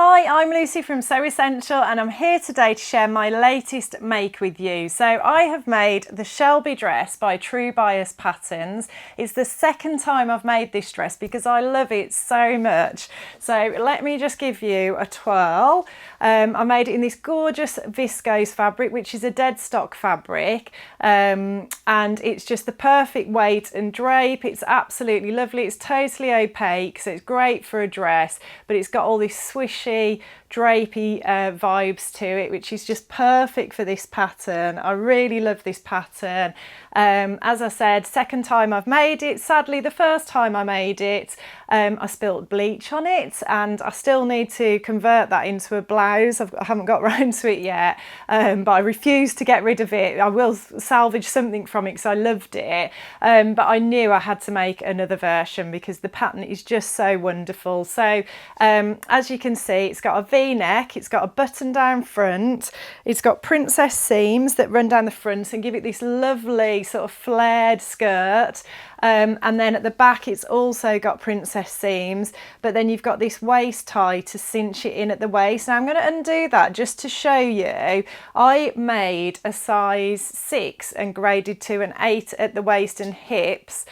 Hi, I'm Lucy from Sew Essential and I'm here today to share my latest make with you. So I have made the Shelby dress by True Bias Patterns. It's the second time I've made this dress because I love it so much. So let me just give you a twirl. I made it in this gorgeous viscose fabric, which is a dead stock fabric, and it's just the perfect weight and drape. It's absolutely lovely. It's totally opaque, so it's great for a dress, but it's got all this swishy, drapey vibes to it, which is just perfect for this pattern. I really love this pattern. As I said, second time I've made it. Sadly, the first time I made it, I spilt bleach on it, and I still need to convert that into a blouse. I haven't got around to it yet, but I refuse to get rid of it. I will salvage something from it because I loved it, but I knew I had to make another version because the pattern is just so wonderful. So as you can see, it's got a V-neck, it's got a button down front, it's got princess seams that run down the front and give it this lovely sort of flared skirt, and then at the back it's also got princess seams, but then you've got this waist tie to cinch it in at the waist. Now I'm going to undo that just to show you. I made a size 6 and graded to an 8 at the waist and hips,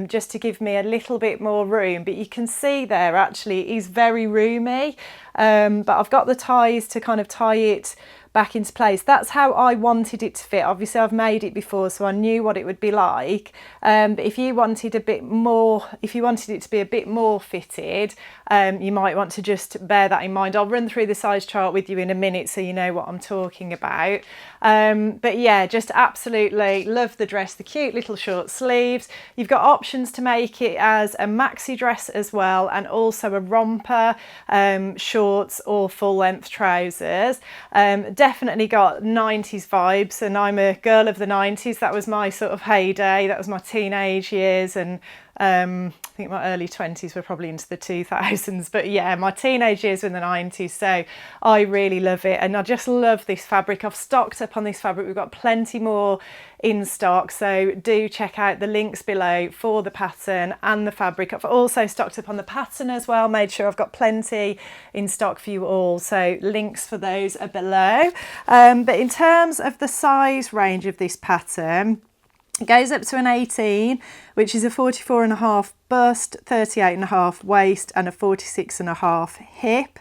just to give me a little bit more room, but you can see there actually it is very roomy, but I've got the ties to kind of tie it back into place. That's how I wanted it to fit. Obviously I've made it before, so I knew what it would be like, but if you wanted a bit more, if you wanted it to be a bit more fitted, you might want to just bear that in mind. I'll run through the size chart with you in a minute so you know what I'm talking about, but yeah, just absolutely love the dress. The cute little short sleeves. You've got options to make it as a maxi dress as well, and also a romper, shorts or full length trousers. Definitely got 90s vibes, and I'm a girl of the 90s. That was my sort of heyday. That was my teenage years, and I think my early 20s were probably into the 2000s, but yeah, my teenage years were in the 90s, so I really love it, and I just love this fabric. I've stocked up on this fabric. We've got plenty more in stock, so do check out the links below for the pattern and the fabric. I've also stocked up on the pattern as well, made sure I've got plenty in stock for you all, so links for those are below. But in terms of the size range of this pattern, it goes up to an 18, which is a 44.5 bust, 38.5 waist and a 46.5 hip.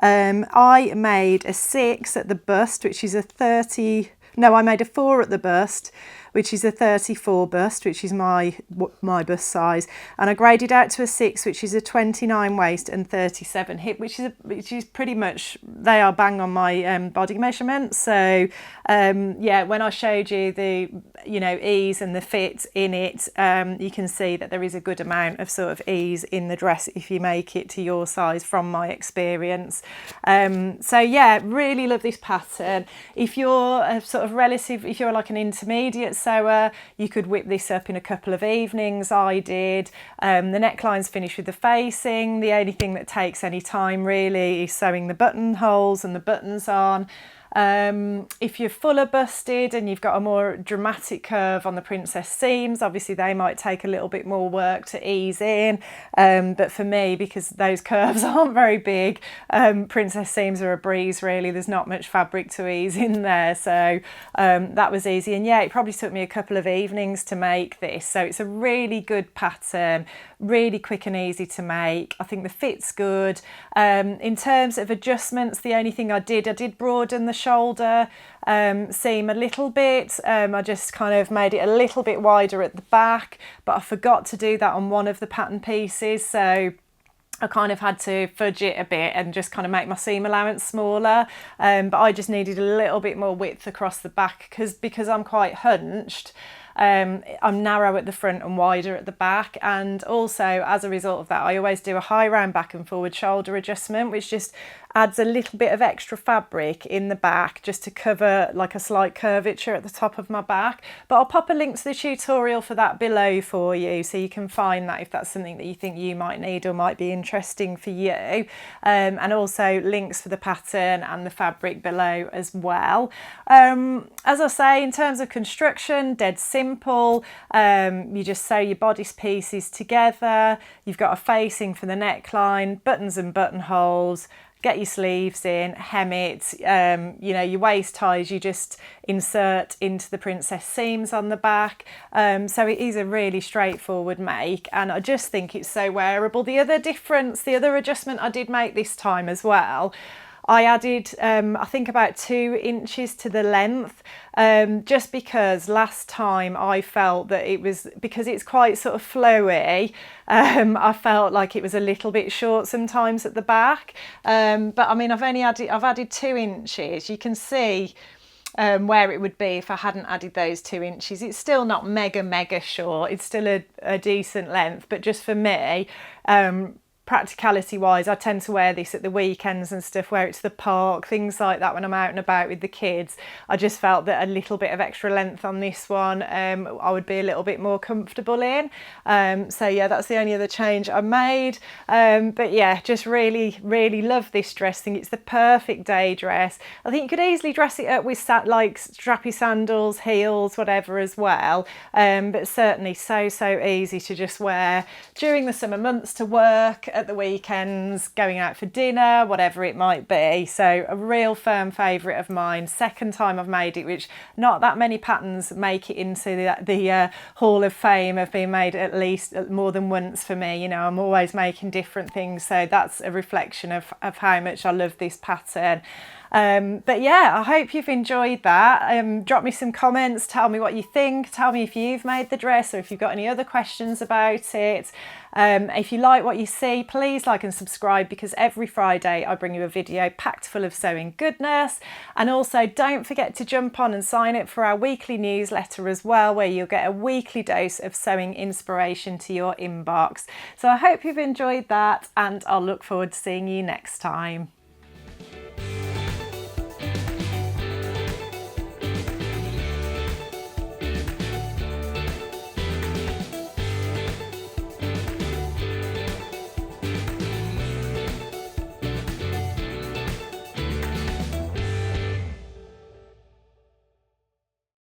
I made a 6 at the bust, which is a 30, no, I made a 4 at the bust, which is a 34 bust, which is my bust size, and I graded out to a 6, which is a 29 waist and 37 hip, which is pretty much, they are bang on my body measurements. So yeah, when I showed you the ease and the fit in it, you can see that there is a good amount of sort of ease in the dress if you make it to your size, from my experience. So yeah, really love this pattern. If you're a sort of relative, if you're like an intermediate sewer, you could whip this up in a couple of evenings. I did. The neckline's finished with the facing. The only thing that takes any time really is sewing the buttonholes and the buttons on. If you're fuller busted and you've got a more dramatic curve on the princess seams, obviously they might take a little bit more work to ease in, but for me, because those curves aren't very big, princess seams are a breeze really. There's not much fabric to ease in there, so that was easy. And yeah, it probably took me a couple of evenings to make this, so it's a really good pattern, really quick and easy to make. I think the fit's good. In terms of adjustments, the only thing I did broaden the shoulder seam a little bit. I just kind of made it a little bit wider at the back, but I forgot to do that on one of the pattern pieces, so I kind of had to fudge it a bit and just kind of make my seam allowance smaller, but I just needed a little bit more width across the back because I'm quite hunched. I'm narrow at the front and wider at the back, and also as a result of that I always do a high round back and forward shoulder adjustment, which just adds a little bit of extra fabric in the back just to cover like a slight curvature at the top of my back. But I'll pop a link to the tutorial for that below for you, so you can find that if that's something that you think you might need or might be interesting for you, and also links for the pattern and the fabric below as well. As I say, in terms of construction, dead simple. You just sew your bodice pieces together. You've got a facing for the neckline, buttons and buttonholes, get your sleeves in, hem it, you know, your waist ties you just insert into the princess seams on the back. So it is a really straightforward make, and I just think it's so wearable. The other adjustment I did make this time as well, I added, I think about 2 inches to the length, just because last time I felt that it was, because it's quite sort of flowy, I felt like it was a little bit short sometimes at the back. But I mean, I've added 2 inches. You can see where it would be if I hadn't added those 2 inches. It's still not mega short. It's still a decent length, but just for me, practicality wise, I tend to wear this at the weekends and stuff, wear it to the park, things like that when I'm out and about with the kids. I just felt that a little bit of extra length on this one I would be a little bit more comfortable in. So yeah, that's the only other change I made. But yeah, just really love this dress. I think it's the perfect day dress. I think you could easily dress it up with like strappy sandals, heels, whatever as well. But certainly so easy to just wear during the summer months to work, at the weekends, going out for dinner, whatever it might be. So a real firm favourite of mine. Second time I've made it, which not that many patterns make it into the Hall of Fame of being made at least more than once for me. You know, I'm always making different things, so that's a reflection of how much I love this pattern. But yeah, I hope you've enjoyed that. Drop me some comments, tell me what you think, tell me if you've made the dress or if you've got any other questions about it. If you like what you see, please like and subscribe, because every Friday I bring you a video packed full of sewing goodness. And also don't forget to jump on and sign up for our weekly newsletter as well, where you'll get a weekly dose of sewing inspiration to your inbox. So I hope you've enjoyed that, and I'll look forward to seeing you next time.